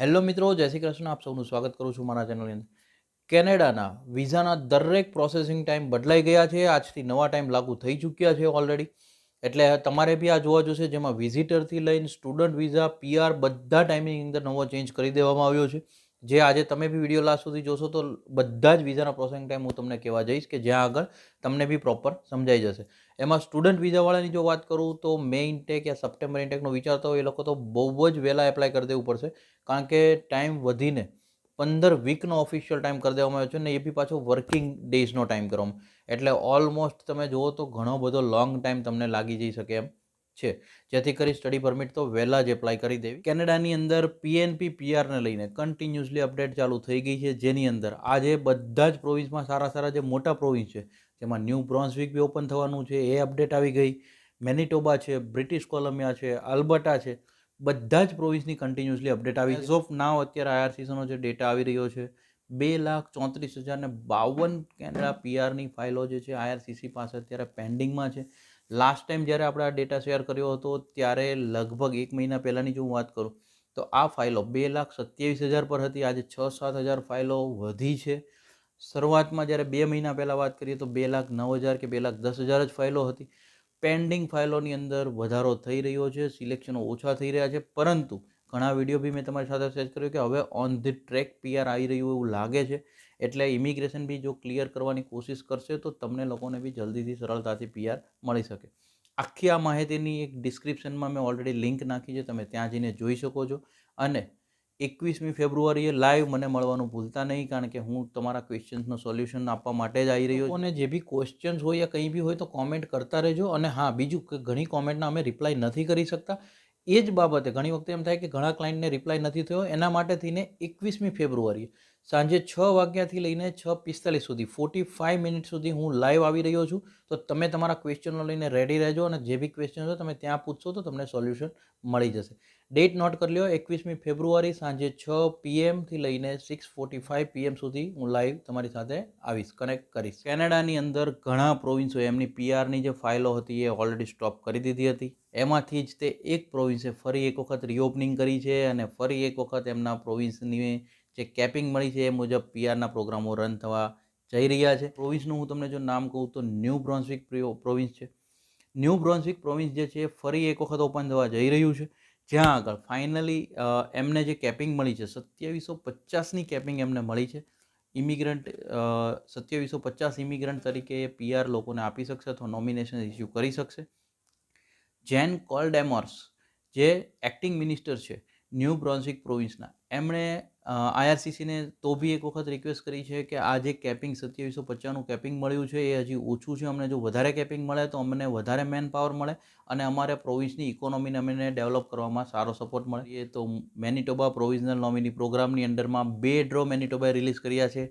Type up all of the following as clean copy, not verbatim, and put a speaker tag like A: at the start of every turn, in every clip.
A: Hello મિત્રો, જય શ્રી કૃષ્ણ. આપ સૌનું સ્વાગત કરું છું મારા ચેનલની અંદર. કેનેડાના વિઝાના દરેક પ્રોસેસિંગ ટાઈમ બદલાઈ ગયા છે. આજથી નવા ટાઈમ લાગુ થઈ ચૂક્યા છે ઓલરેડી. એટલે તમારે બી આ જોવા જોશે, જેમાં વિઝિટરથી લઈને સ્ટુડન્ટ વિઝા, પીઆર બધા ટાઈમિંગ અંદર નવો ચેન્જ કરી દેવામાં આવ્યો છે. જે આજે તમે બી વિડીયો લાસ્ટ સુધી જોશો તો બધા જ વિઝાના પ્રોસેસિંગ ટાઈમ હું તમને કહેવા જઈશ, કે જ્યાં આગળ તમને બી પ્રોપર સમજાઈ જશે. એમાં સ્ટુડન્ટ વિઝાવાળાની જો વાત કરું તો મે ઇન્ટેક યા સપ્ટેમ્બર ઇન્ટેકનો વિચારતા હોય એ લોકો તો બહુ જ વહેલા એપ્લાય કરી દેવું પડશે. કારણ કે ટાઈમ વધીને 15 વીકનો ઓફિશિયલ ટાઈમ કરી દેવામાં આવ્યો છે, ને એ બી પાછો વર્કિંગ ડેઝનો ટાઈમ કરવામાં. એટલે ઓલમોસ્ટ તમે જુઓ તો ઘણો બધો લોંગ ટાઈમ તમને લાગી જઈ શકે એમ છે. જેથી કરી સ્ટડી પરમિટ તો વહેલા જ એપ્લાય કરી દેવી. કેનેડાની અંદર પીએનપી પીઆરને લઈને કન્ટિન્યુઅસલી અપડેટ ચાલુ થઈ ગઈ છે, જેની અંદર આજે બધા જ પ્રોવિન્સમાં સારા જે મોટા પ્રોવિન્સ છે, જેમાં ન્યૂ બ્રોન્ઝવિક બી ઓપન થવાનું છે, એ અપડેટ આવી ગઈ. મેનિટોબા છે, બ્રિટિશ કોલંબિયા છે, આલ્બર્ટા છે, બધા જ પ્રોવિન્સની કન્ટિન્યુઅસલી અપડેટ આવી. એઝ ઓફ નાવ અત્યારે આઈઆરસીસીનો જે ડેટા આવી રહ્યો છે, 2,34,052 કેનેડા પીઆરની ફાઇલો જે છે આઈઆરસીસી પાસે અત્યારે પેન્ડિંગમાં છે. લાસ્ટ ટાઈમ જ્યારે આપણે આ ડેટા શેર કર્યો હતો ત્યારે લગભગ 1 મહિના પહેલાંની જો હું વાત કરું તો આ ફાઇલો 2,27,000 પર હતી. આજે 6-7 હજાર ફાઇલો વધી છે. શરૂઆતમાં જ્યારે 2 મહિના પહેલાં વાત કરીએ તો 2,09,000 કે 2,10,000 જ ફાઇલો હતી. પેન્ડિંગ ફાઇલોની અંદર વધારો થઈ રહ્યો છે, સિલેક્શનો ઓછા થઈ રહ્યા છે, પરંતુ ઘણા વિડીયો બી મેં તમારી સાથે શેર કર્યો કે હવે ઓન ધી ટ્રેક પીઆર આવી રહ્યું એવું લાગે છે. એટલે ઇમિગ્રેશન બી જો ક્લિયર કરવાની કોશિશ કરશે તો તમને લોકોને બી જલ્દીથી સરળતાથી પીઆર મળી શકે. આખી આ માહિતીની એક ડિસ્ક્રિપ્શનમાં મેં ઓલરેડી લિંક નાખી છે, તમે ત્યાં જઈને જોઈ શકો છો. અને 21મી ફેબ્રુઆરીએ લાઈવ મને મળવાનું ભૂલતા નહીં, કારણ કે હું તમારા ક્વેશ્ચન્સનો સોલ્યુશન આપવા માટે જ આવી રહ્યો છું. અને જે બી ક્વેશ્ચન્સ હોય યા કંઈ બી હોય તો કોમેન્ટ કરતા રહેજો. અને હા, બીજું કે ઘણી કોમેન્ટના અમે રિપ્લાય નથી કરી શકતા. એ જ બાબતે ઘણી વખતે એમ થાય કે ઘણા ક્લાયન્ટને રિપ્લાય નથી થયો. એના માટે થઈને 21મી ફેબ્રુઆરીએ સાંજે 6 વાગ્યાથી લઈને 6:45 સુધી 45 મિનિટ સુધી હું લાઈવ આવી રહ્યો છું. તો તમે તમારા ક્વેશ્ચનો લઈને રેડી રહેજો, અને જે બી ક્વેશ્ચન હોય તમે ત્યાં પૂછશો તો તમને સોલ્યુશન મળી જશે. ડેટ નોટ કરી લો, 21મી ફેબ્રુઆરી સાંજે 6 PM થી લઈને 6:45 PM સુધી હું લાઈવ તમારી સાથે આવીશ, કનેક્ટ કરીશ. કેનેડાની અંદર ઘણા પ્રોવિન્સોએ એમની પીઆરની જે ફાઇલો હતી એ ઓલરેડી સ્ટોપ કરી દીધી હતી. એમાંથી જ તે એક પ્રોવિન્સે ફરી એક વખત રીઓપનિંગ કરી છે, અને ફરી એક વખત એમના પ્રોવિન્સની જે કેપિંગ મળી છે એ મુજબ પીઆરના પ્રોગ્રામો રન થવા જઈ રહ્યા છે. પ્રોવિન્સનું હું તમને જો નામ કહું તો ન્યૂ બ્રોન્ઝવિક પ્રોવિન્સ છે. ન્યૂ બ્રોન્ઝવિક પ્રોવિન્સ જે છે ફરી એક વખત ઓપન થવા જઈ રહ્યું છે, જ્યાં આગળ ફાઇનલી એમને જે કેપિંગ મળી છે 2750ની કેપિંગ એમને મળી છે. ઇમિગ્રન્ટ 2750 ઇમિગ્રન્ટ તરીકે એ પીઆર લોકોને આપી શકશે અથવા નોમિનેશન ઇસ્યુ કરી શકશે. જેન કોલ્ડેમોર્સ જે એક્ટિંગ મિનિસ્ટર છે ન્યૂ બ્રોન્ઝવિક પ્રોવિન્સના, એમણે આઈઆરસીસીને તો બી એક વખત રિક્વેસ્ટ કરી છે કે આ જે કેપિંગ 2750નું કેપિંગ મળ્યું છે એ હજી ઓછું છે. અમને જો વધારે કેપિંગ મળે તો અમને વધારે મેન પાવર મળે અને અમારે પ્રોવિન્સની ઇકોનોમીને અમને ડેવલપ કરવામાં સારો સપોર્ટ મળે. એ તો મેનિટોબા પ્રોવિઝનલ નોમિની પ્રોગ્રામની અંડરમાં 2 ડ્રો મેનિટોબાએ રિલીઝ કર્યા છે,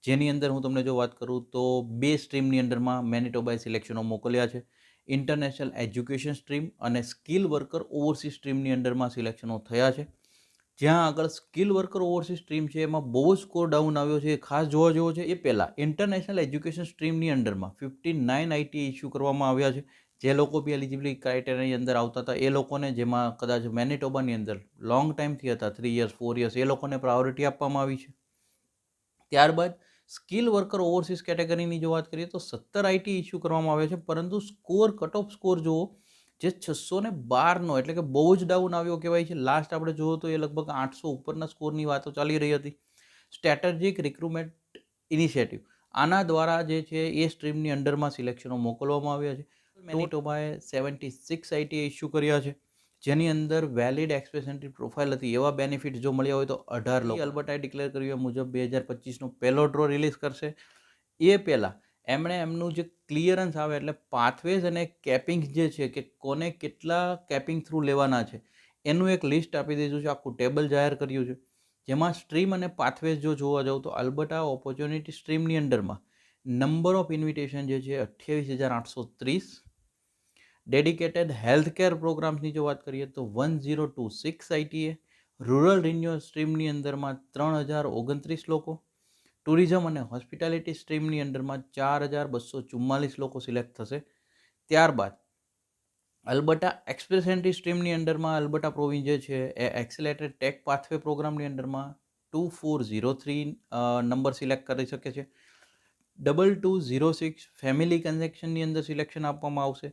A: જેની અંદર હું તમને જો વાત કરું તો 2 સ્ટ્રીમની અંડરમાં મેનિટોબાએ સિલેક્શનો મોકલ્યા છે. ઇન્ટરનેશનલ એજ્યુકેશન સ્ટ્રીમ અને સ્કિલ વર્કર ઓવરસીઝ સ્ટ્રીમની અંડરમાં સિલેક્શનો થયા છે. જ્યાં આગળ સ્કિલ વર્કર ઓવરસીઝ સ્ટ્રીમ છે એમાં બહુ સ્કોર ડાઉન આવ્યો છે, એ ખાસ જોવા જેવો છે. એ પહેલાં ઇન્ટરનેશનલ એજ્યુકેશન સ્ટ્રીમની અંડરમાં 59 આઈટી ઇસ્યુ કરવામાં આવ્યા છે. જે લોકો બી એલિજિબિલિટી ક્રાઇટેરિયાની અંદર આવતા હતા એ લોકોને, જેમાં કદાચ મેનિટોબાની અંદર લોંગ ટાઈમથી હતા 3 યર્સ 4 યર્સ, એ લોકોને પ્રાયોરિટી આપવામાં આવી છે. ત્યારબાદ સ્કિલ વર્કર ઓવરસીઝ કેટેગરીની જો વાત કરીએ તો 17 આઈટી ઇસ્યુ કરવામાં આવ્યા છે, પરંતુ સ્કોર કટ ઓફ સ્કોર જુઓ જે 612નો, એટલે કે બહુ જ ડાઉન આવ્યો કહેવાય છે. લાસ્ટ આપણે જોયો તો એ લગભગ 800 ઉપરના સ્કોરની વાતો ચાલી રહી હતી. સ્ટ્રેટેજિક રિક્રુટમેન્ટ ઇનિશિયેટિવ આના દ્વારા જે છે એ સ્ટ્રીમની અંડરમાં સિલેક્શનો મોકલવામાં આવ્યા છે. મેનિટોબાએ 76 આઈટી ઇસ્યુ કર્યા છે, જેની અંદર વેલિડ એક્સપેન્સિવ પ્રોફાઇલ હતી એવા બેનિફિટ જો મળ્યા હોય તો 18 લોકો. અલ્બર્ટાએ ડિક્લેર કર્યું એ મુજબ 2025નો પહેલો ડ્રો રિલીઝ કરશે. એ પહેલાં એમણે એમનું જે ક્લિયરન્સ આવે એટલે પાથવેઝ અને કેપિંગ જે છે કે કોને કેટલા કેપિંગ થ્રુ લેવાના છે એનું એક લિસ્ટ આપી દીધું છે, આખું ટેબલ જાહેર કર્યું છે. જેમાં સ્ટ્રીમ અને પાથવેઝ જો જોવા જાવ તો Alberta opportunity સ્ટ્રીમની અંડરમાં number of invitation જે છે 28,830. ડેડિકેટેડ હેલ્થકેર પ્રોગ્રામ્સની જો વાત કરીએ તો 1026 આઈટીએ. રૂરલ રિન્યુઅલ સ્ટ્રીમની અંદરમાં 3,029 લોકો. ટુરિઝમ અને હોસ્પિટાલિટી સ્ટ્રીમની અંડરમાં 4,244 લોકો સિલેક્ટ થશે. ત્યારબાદ Alberta express entry સ્ટ્રીમની અંડરમાં Alberta province જે છે એ એક્સિલેટેડ ટેક પાથવે પ્રોગ્રામની અંડરમાં 2403 નંબર સિલેક્ટ કરી શકે છે. 2206 ફેમિલી કન્ઝેક્શનની અંદર સિલેક્શન આપવામાં આવશે.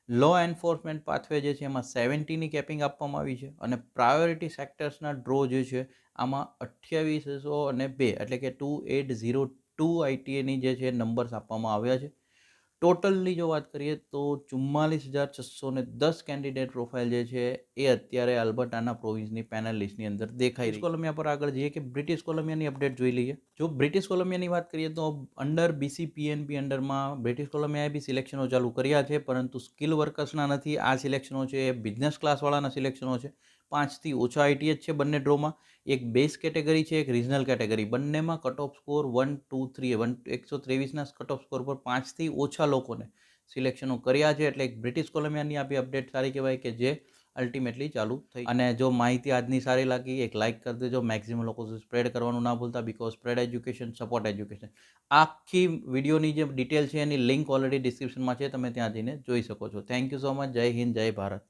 A: લો એન્ફોર્સમેન્ટ પાથવે જે છે એમાં 70ની કેપિંગ આપવામાં આવી છે અને પ્રાયોરિટી સેક્ટર્સના ડ્રો જે છે આમાં 2802 એટલે કે 2802 આઈટીએની જે છે નંબર્સ આપવામાં આવ્યા છે. ટોટલની જો વાત કરીએ તો 44,610 કેન્ડિડેટ પ્રોફાઇલ જે છે એ અત્યારે અલ્બર્ટાના પ્રોવિન્સની પેનલ લિસ્ટની અંદર દેખાઈ રહી છે. કોલંબિયા પર આગળ જઈએ કે બ્રિટિશ કોલંબિયાની અપડેટ જોઈ લઈએ. જો બ્રિટિશ કોલંબિયાની વાત કરીએ તો અંડર BCPNP અંડરમાં બ્રિટિશ કોલંબિયાએ બી સિલેક્શનો ચાલુ કર્યા છે, પરંતુ સ્કિલ વર્કર્સના નથી. આ સિલેક્શનો છે એ બિઝનેસ ક્લાસવાળાના સિલેક્શનો છે. 5થી ઓછા આઈટીએચ છે બંને ડ્રોમાં. એક બેઝ કેટેગરી છે, એક રિજનલ કેટેગરી. બંનેમાં કટ ઓફ સ્કોર 123 123ના કટ ઓફ સ્કોર પર 5થી ઓછા લોકોને સિલેક્શનો કર્યા છે. એટલે એક બ્રિટિશ કોલંબિયાની આપી અપડેટ સારી કહેવાય કે જે અલ્ટિમેટલી ચાલુ થઈ. અને જો માહિતી આજની સારી લાગી, એક લાઇક કરી દેજો. મેક્સિમમ લોકો સુધી સ્પ્રેડ કરવાનું ના ભૂલતા, because spread education support education. આખી વિડીયોની જે ડિટેલ છે એની લિંક ઓલરેડી ડિસ્ક્રિપ્શનમાં છે, તમે ત્યાં જઈને જોઈ શકો છો. Thank you so much. જય હિન્દ, જય ભારત.